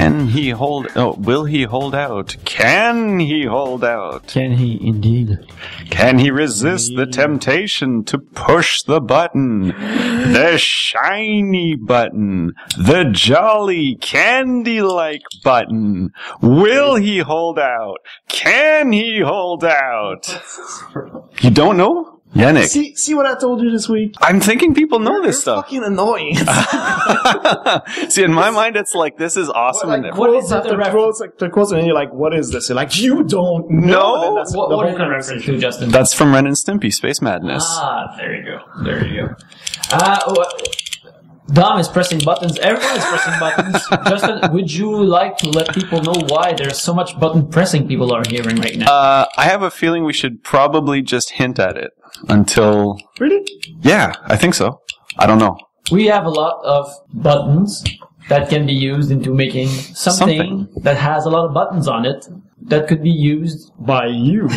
Can he hold... Oh, will he hold out? Can he hold out? Can he indeed? Can he resist the temptation to push the button? The shiny button. The jolly candy-like button. Will he hold out? Can he hold out? You don't know? Yannick. See what I told you this week? I'm thinking people know this You're stuff. fucking annoying. See, in my mind, it's like, this is awesome. Like, quotes after quotes, like the quotes, and you're like, what is this? You're like, you don't know. No. What is that reference to, Justin? That's from Ren and Stimpy, Space Madness. Ah, there you go. There you go. Dom is pressing buttons. Everyone is pressing buttons. Justin, would you like to let people know why there's so much button pressing people are hearing right now? I have a feeling we should probably just hint at it until... Really? Yeah, I think so. I don't know. We have a lot of buttons that can be used into making something that has a lot of buttons on it that could be used by you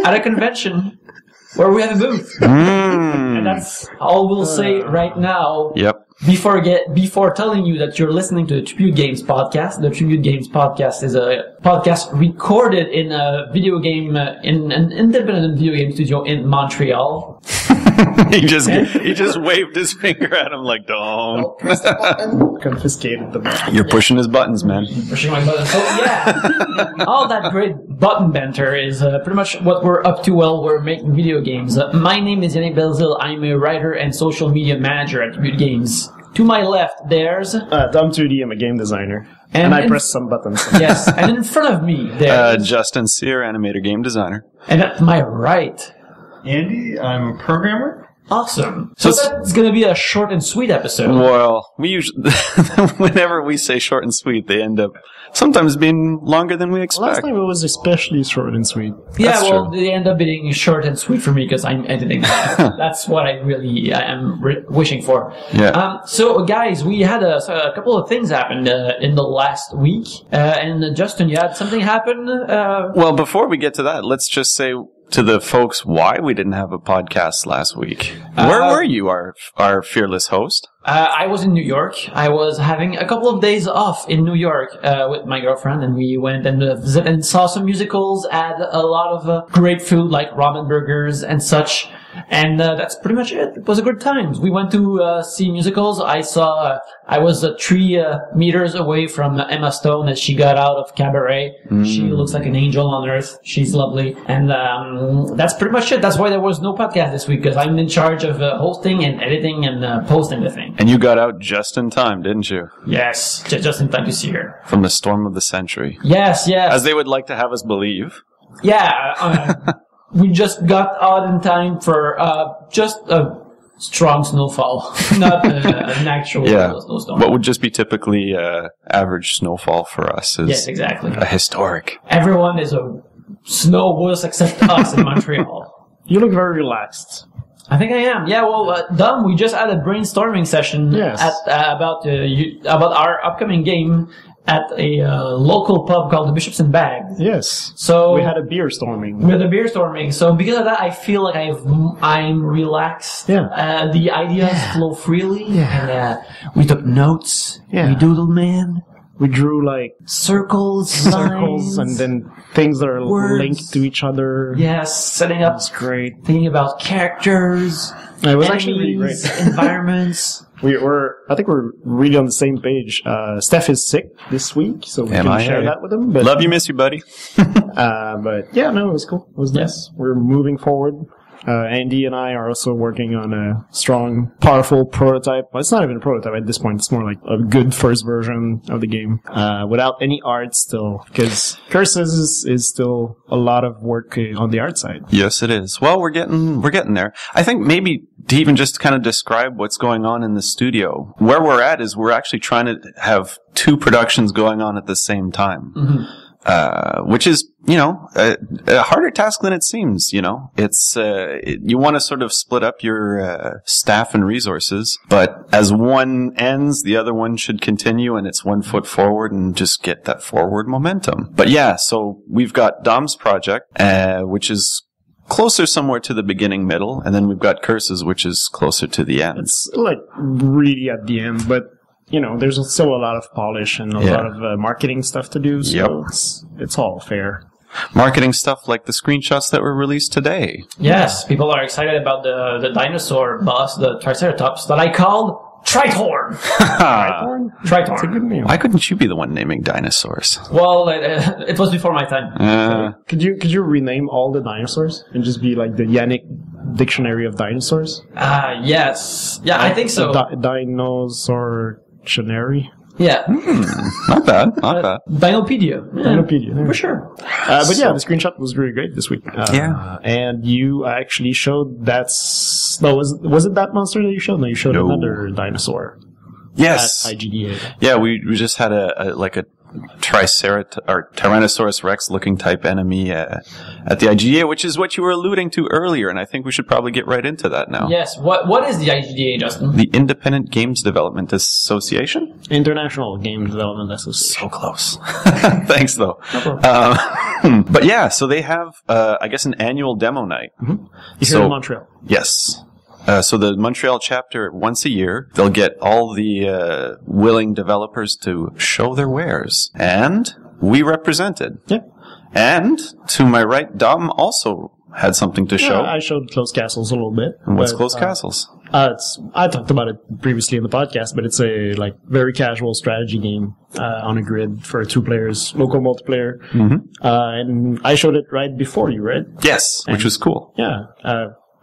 at a convention where we have a booth. And that's all we'll say right now. Yep. Before telling you that you're listening to the Tribute Games podcast. The Tribute Games podcast is a podcast recorded in a video game, in an independent video game studio in Montreal. He just waved his finger at him like, don't. Confiscated the button. You're pushing his buttons, man. Pushing my buttons. So yeah, all that great button banter is pretty much what we're up to while we're making video games. My name is Yannick Belzil. I'm a writer and social media manager at Tribute Games. To my left, there's... Dom 2D, I'm a game designer. And I press some buttons. Yes, and in front of me, there's... Justin Sear, animator, game designer. And at my right... Andy, I'm a programmer. Awesome. So that's going to be a short and sweet episode. Well, we usually... whenever we say short and sweet, they end up sometimes being longer than we expect. Last time it was especially short and sweet. Yeah, That's well, true. they end up being short and sweet for me because I'm editing. That's what I am wishing for. Yeah. So, guys, we had a couple of things happen in the last week. And Justin, you had something happen? Well, before we get to that, let's just say to the folks why we didn't have a podcast last week. Where were you, our fearless host? I was in New York. I was having a couple of days off in New York with my girlfriend, and we went and visited and saw some musicals, had a lot of great food like ramen burgers and such. And that's pretty much it. It was a good time. We went to see musicals. I was 3 meters away from Emma Stone as she got out of Cabaret. She looks like an angel on earth. She's lovely. And that's pretty much it. That's why there was no podcast this week, because I'm in charge of hosting and editing and posting the thing. And you got out just in time, didn't you? Yes, just in time to see her. From the storm of the century. Yes. As they would like to have us believe. Yeah, we just got out in time for just a strong snowfall, not an actual snowstorm. What would just be typically average snowfall for us is yes, exactly. a historic. Everyone is a snow wuss except us in Montreal. You look very relaxed. I think I am. Yeah, well, Dom, we just had a brainstorming session about our upcoming game at a local pub called the Bishops and Bags. Yes. So we had a beer storming. So because of that, I feel like I'm relaxed. Yeah. The ideas flow freely. Yeah. And we took notes. Yeah. We doodled, man. We drew like circles, lines, and then things that are words. Linked to each other. Yes, setting up. That's great. Thinking about characters. It was enemies, actually really great. Environments. I think we're really on the same page. Steph is sick this week, so we can share that with him. But, love you, miss you, buddy. but yeah, no, it was cool. It was nice. We're moving forward. Andy and I are also working on a strong, powerful prototype. Well, it's not even a prototype at this point. It's more like a good first version of the game, without any art still, because Curses is still a lot of work on the art side. Yes, it is. Well, we're getting there. I think maybe to even just kind of describe what's going on in the studio, where we're at is we're actually trying to have 2 productions going on at the same time. Mm-hmm. Which is, a harder task than it seems, It's, you want to sort of split up your, staff and resources, but as one ends, the other one should continue, and it's 1 foot forward and just get that forward momentum. But yeah, so we've got Dom's project, which is closer somewhere to the beginning, middle, and then we've got Curses, which is closer to the end. It's like really at the end, but there's still a lot of polish and a lot of marketing stuff to do, so it's all fair. Marketing stuff like the screenshots that were released today. Yes, people are excited about the dinosaur boss, the Triceratops, that I called Tritorn. Tritorn? That's a good name. Why couldn't you be the one naming dinosaurs? Well, it was before my time. Could you rename all the dinosaurs and just be like the Yannick Dictionary of Dinosaurs? Yes. Yeah, I think so. Dinosaur Dictionary? Yeah. Not bad. Dinopedia. Dinopedia. For sure. But yeah, the screenshot was really great this week. And you actually showed was it that monster that you showed? No, you showed another dinosaur. Yes. At IGDA. Yeah, we just had a Tyrannosaurus Rex looking type enemy at the IGDA, which is what you were alluding to earlier, and I think we should probably get right into that now. Yes. What is the IGDA, Justin? The Independent Games Development Association? International Games Development Association. So close. Thanks, though. No problem. But yeah, so they have, I guess, an annual demo night. Here in Montreal. Yes. So the Montreal chapter, once a year, they'll get all the willing developers to show their wares. And we represented. Yeah. And to my right, Dom also had something to show. I showed Closed Castles a little bit. And what's Closed Castles? I talked about it previously in the podcast, but it's a very casual strategy game on a grid for 2 players, local multiplayer. And I showed it right before you, right? Yes, which was cool. Yeah.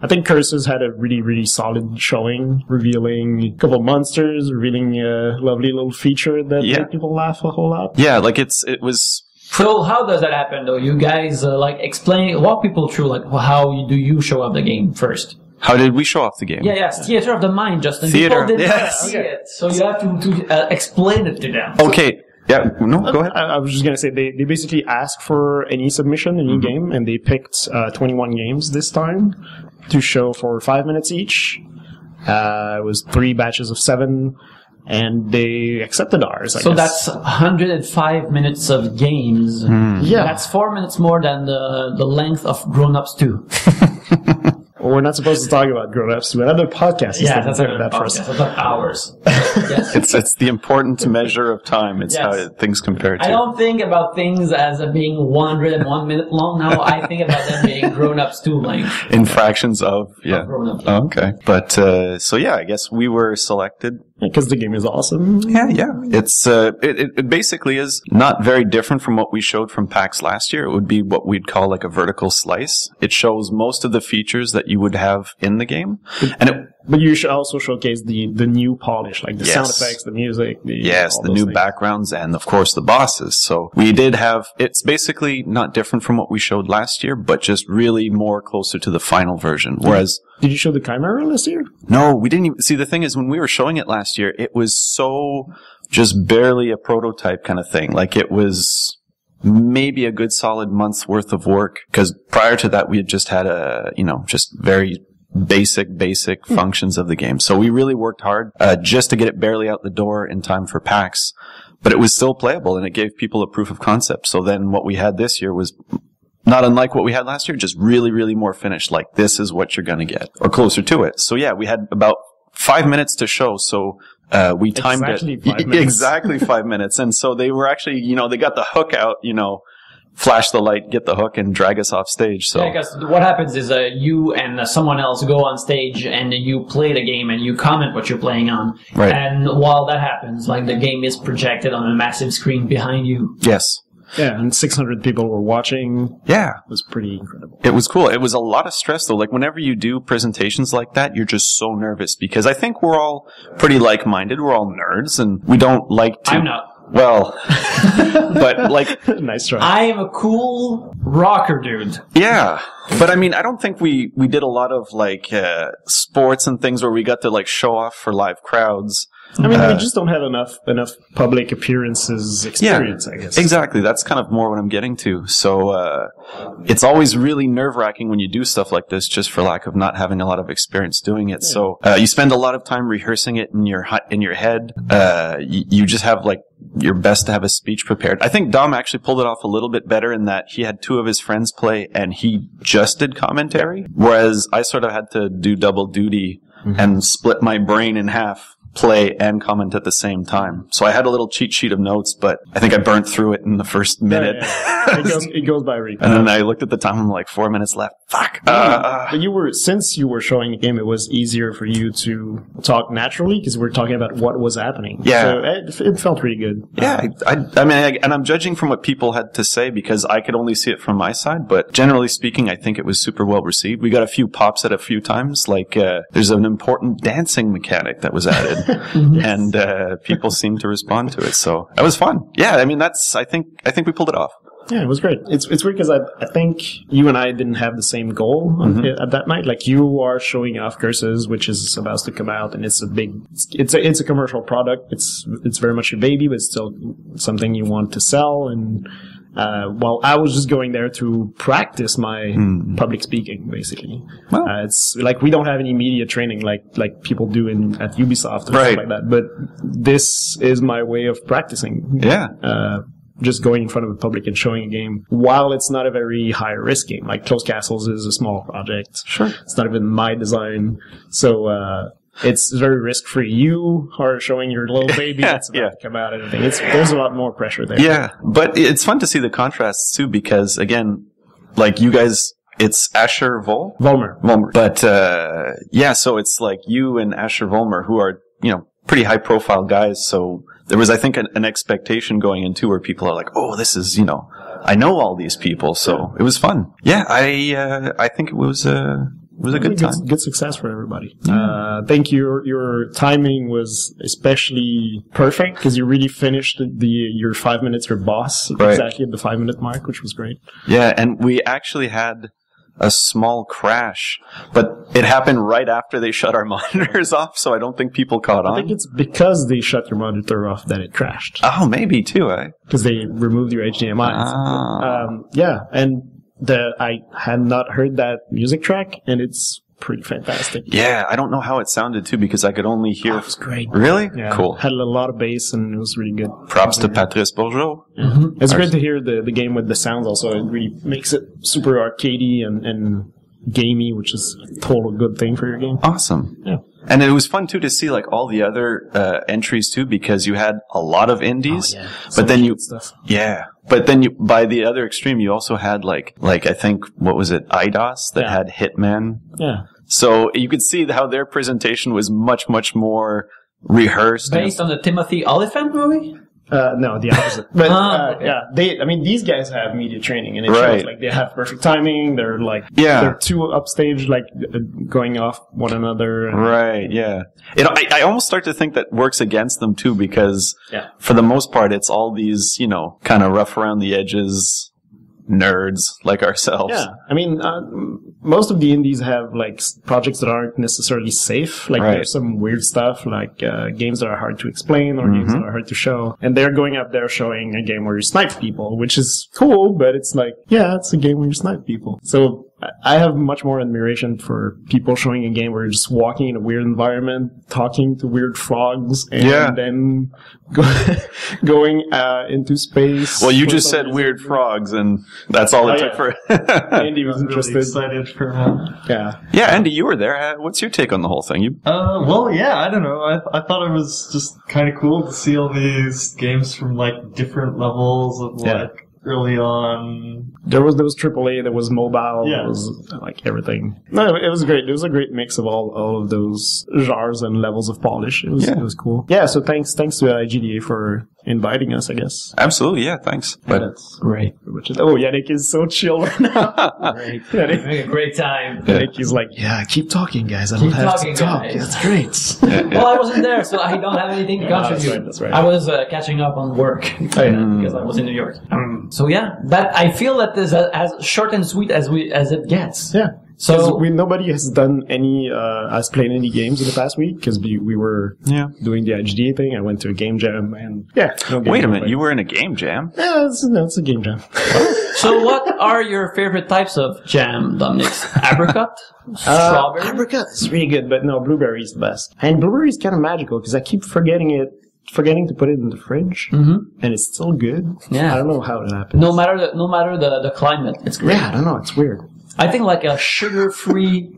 I think Curses had a really, really solid showing, revealing a couple of monsters, revealing a lovely little feature that made people laugh a whole lot. Yeah, it was... So how does that happen, though? You guys, walk people through, how do you show up the game first? How did we show off the game? Yeah, it's theater of the mind, Justin. Theater, people did not see it, so you have to explain it to them. Okay. Yeah, no, go ahead. I was just going to say, they basically asked for any submission, any game, and they picked 21 games this time to show for 5 minutes each. It was 3 batches of 7, and they accepted ours, I guess. So that's 105 minutes of games. Yeah. That's 4 minutes more than the length of Grown Ups 2. Well, we're not supposed to talk about grown-ups to another podcast. Yeah, that's a podcast. That's about hours. Yes. It's the important measure of time. It's how things compare to. I don't think about things as being 101 minute long now. I think about them being grown-ups 2 length. In fractions of, grown-ups. Oh, okay. But, so yeah, I guess we were selected. Because the game is awesome. Yeah. It's, it basically is not very different from what we showed from PAX last year. It would be what we'd call a vertical slice. It shows most of the features that you would have in the game. But you should also showcase the new polish, like the sound effects, the music. The new backgrounds, and of course the bosses. So we did have, it's basically not different from what we showed last year, but just really more closer to the final version. Whereas... Did you show the Chimera last year? No, we didn't even, see, the thing is, when we were showing it last year, it was so just barely a prototype kind of thing. It was maybe a good solid month's worth of work, because prior to that we had just had just very basic functions of the game. So we really worked hard just to get it barely out the door in time for PAX, but it was still playable and it gave people a proof of concept. So then what we had this year was not unlike what we had last year, just really, really more finished. This is what you're going to get, or closer to it. So yeah, we had about 5 minutes to show. So we timed exactly it 5 minutes. exactly 5 minutes. And so they were actually, they got the hook out, flash the light, get the hook, and drag us off stage. So because what happens is you and someone else go on stage and you play the game and you comment what you're playing on. Right. And while that happens, the game is projected on a massive screen behind you. Yes. Yeah, and 600 people were watching. Yeah. It was pretty incredible. It was cool. It was a lot of stress, though. Whenever you do presentations like that, you're just so nervous, because I think we're all pretty like-minded. We're all nerds, and we don't like to... I'm not. Well, but nice try. I am a cool rocker dude. Yeah. But I don't think we did a lot of sports and things where we got to show off for live crowds. We just don't have enough public appearances experience, I guess. Exactly. That's kind of more what I'm getting to. So, it's always really nerve-wracking when you do stuff like this, just for lack of not having a lot of experience doing it. Yeah. So, you spend a lot of time rehearsing it in your head. You just have your best to have a speech prepared. I think Dom actually pulled it off a little bit better in that he had 2 of his friends play and he just did commentary, whereas I sort of had to do double duty and split my brain in half play and comment at the same time. So I had a little cheat sheet of notes, but I think I burnt through it in the first minute. Yeah. It goes by really fast. And then I looked at the time, I'm like, 4 minutes left. Fuck. But since you were showing the game, it was easier for you to talk naturally because we're talking about what was happening. Yeah. So it felt really good. Yeah. I mean, and I'm judging from what people had to say because I could only see it from my side, but generally speaking, I think it was super well received. We got a few pops at a few times, like, there's an important dancing mechanic that was added. And people seem to respond to it, so that was fun. Yeah, I mean I think we pulled it off. Yeah, it was great. It's weird because I think you and I didn't have the same goal at that night. Like you are showing off Curses, which is about to come out, and it's a commercial product. It's very much your baby, but it's still something you want to sell. And well, I was just going there to practice my public speaking, basically. Well, it's like we don't have any media training like people do at Ubisoft or stuff like that. But this is my way of practicing. Yeah. Just going in front of the public and showing a game while it's not a very high risk game. Like Closed Castles is a small project. Sure. It's not even my design. So, it's very risk-free. You are showing your little baby that's about to come out and everything. There's a lot more pressure there. Yeah, but it's fun to see the contrasts too because again, like you guys, it's Asher Volmer. But, so it's like you and Asher Volmer who are, pretty high-profile guys. So there was, I think, an expectation going into where people are like, oh, this is, I know all these people. So it was fun. Yeah, I think it was a good time. Good success for everybody. Thank you. Your timing was especially perfect because you really finished your 5 minutes, your boss, exactly at the 5-minute mark, which was great. Yeah, and we actually had a small crash, but it happened right after they shut our monitors off, so I don't think people caught on. I think it's because they shut your monitor off that it crashed. Oh, maybe too, because they removed your HDMI. And I had not heard that music track, and it's pretty fantastic. Yeah, I don't know how it sounded too because I could only hear. It was great. Really? Yeah. Cool. Had a lot of bass and it was really good. Props to Patrice Bourgeot. Mm-hmm. It's great to hear the game with the sounds also. It really makes it super arcadey and gamey, which is a total good thing for your game. Awesome. Yeah. And it was fun too to see like all the other entries too because you had a lot of indies, but then but then by the other extreme you also had like I think what was it IDOS that had Hitman. Yeah. So you could see how their presentation was much more rehearsed. Based on the Timothy Oliphant movie? No, the opposite. But these guys have media training, and it shows like they have perfect timing. They're like they're two upstage, like going off one another. Right. Yeah. I almost start to think that works against them too, because for the most part, it's all these kind of rough around the edges nerds like ourselves. Yeah, I mean, most of the indies have like projects that aren't necessarily safe. Like there's some weird stuff, like games that are hard to explain or games that are hard to show. And they're going up there showing a game where you snipe people, which is cool, but it's like, it's a game where you snipe people. So I have much more admiration for people showing a game where you're just walking in a weird environment, talking to weird frogs, and then going into space. Well, you just said weird frogs, and that's all it took for Andy was interested. Really excited for him. Yeah, Andy, you were there. What's your take on the whole thing? I don't know. I thought it was just kind of cool to see all these games from like different levels of like early on. There was AAA, there was mobile, there was like everything. No, it was great. It was a great mix of all of those genres and levels of polish. It was cool. Yeah, so thanks to IGDA for inviting us, I guess. Absolutely, thanks. But that's great. Oh, Yannick is so chill right now. Great. Having a great time. Yannick is like, keep talking, guys. I don't have to talk. That's great. Well, I wasn't there, so I don't have anything to contribute. That's right. I was catching up on work because I was in New York. So that I feel that is as short and sweet as it gets. Yeah. So nobody has done any has played any games in the past week because we were doing the IGDA thing. I went to a game jam and wait a minute, you were in a game jam? Yeah, it's a game jam. So what are your favorite types of jam, Dominic? Apricot, strawberry. Apricot is really good, but no, blueberry is the best. And blueberry is kind of magical because I keep forgetting to put it in the fridge, and it's still good. Yeah, I don't know how it happens. No matter the climate, it's great. Yeah, I don't know. It's weird. I think like a sugar-free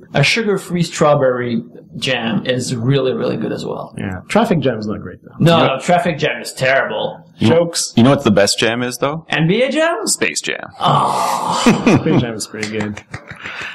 strawberry jam is really, really good as well. Yeah. Traffic jam's not great, though. No, traffic jam is terrible. Jokes. You know what the best jam is, though? NBA jam? Space Jam. Space Jam is pretty good.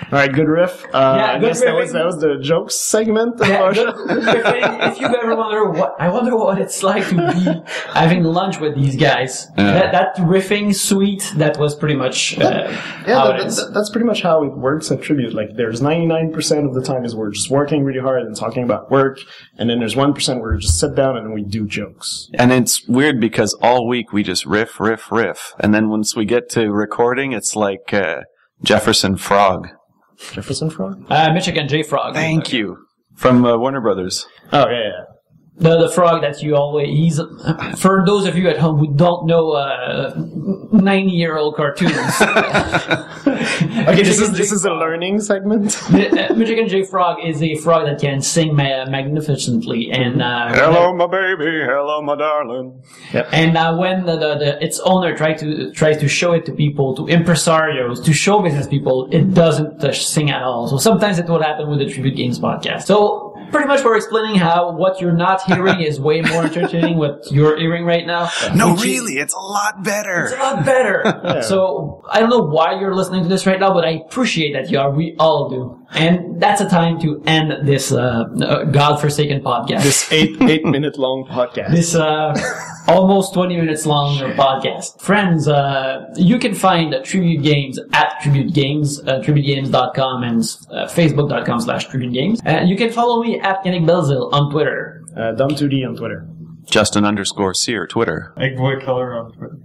All right, good riff. I good guess that was the jokes segment of Yeah, our good riffing. If you've ever wonder what it's like to be having lunch with these guys. Yeah. That riffing suite, that was pretty much how it is. That's pretty much how it works at Tribute. Like, there's 99% of the time is we're just working really hard and talking about work, and then there's 1% where we just sit down and we do jokes. And it's weird because all week we just riff. And then once we get to recording, it's like Jefferson Frog. Jefferson Frog? Michigan J Frog. Thank you. From Warner Brothers. Oh, yeah. The frog that you always, for those of you at home who don't know 90-year-old cartoons. Okay, this is a learning segment. Michigan J Frog is a frog that can sing magnificently, and Hello, my baby. Hello, my darling. Yep. And when its owner tries to show it to people, to impresarios, to show business people, it doesn't sing at all. So sometimes it will happen with the Tribute Games podcast. So pretty much we're explaining how what you're not hearing is way more entertaining what you're hearing right now. No, really, it's a lot better. It's a lot better. Yeah. So I don't know why you're listening to this right now, but I appreciate that you are. We all do. And that's a time to end this godforsaken podcast. This 8-minute long podcast. This almost 20 minutes long podcast. Friends, you can find Tribute Games at Tribute Games, tributegames.com and facebook.com/tributegames. You can follow me at Yannick Belzil on Twitter. Dom2D on Twitter. Justin_Sear, Twitter. Eggboy Color on Twitter.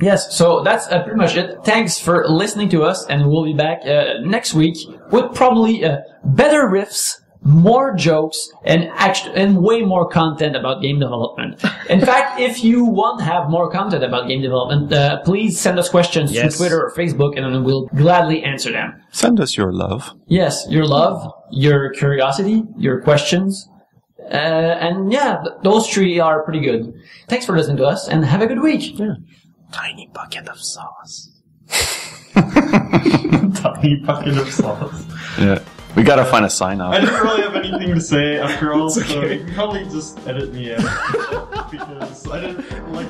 Yes, so that's pretty much it. Thanks for listening to us, and we'll be back next week with probably better riffs, more jokes, and way more content about game development. In fact, if you want to have more content about game development, please send us questions through Twitter or Facebook, and then we'll gladly answer them. Send us your love. Yes, your love, your curiosity, your questions. And yeah, those three are pretty good. Thanks for listening to us, and have a good week. Yeah. Tiny bucket of sauce. Tiny bucket of sauce. Yeah. We gotta find a sign off. I didn't really have anything to say after all, so you can probably just edit me in. Because I didn't, like...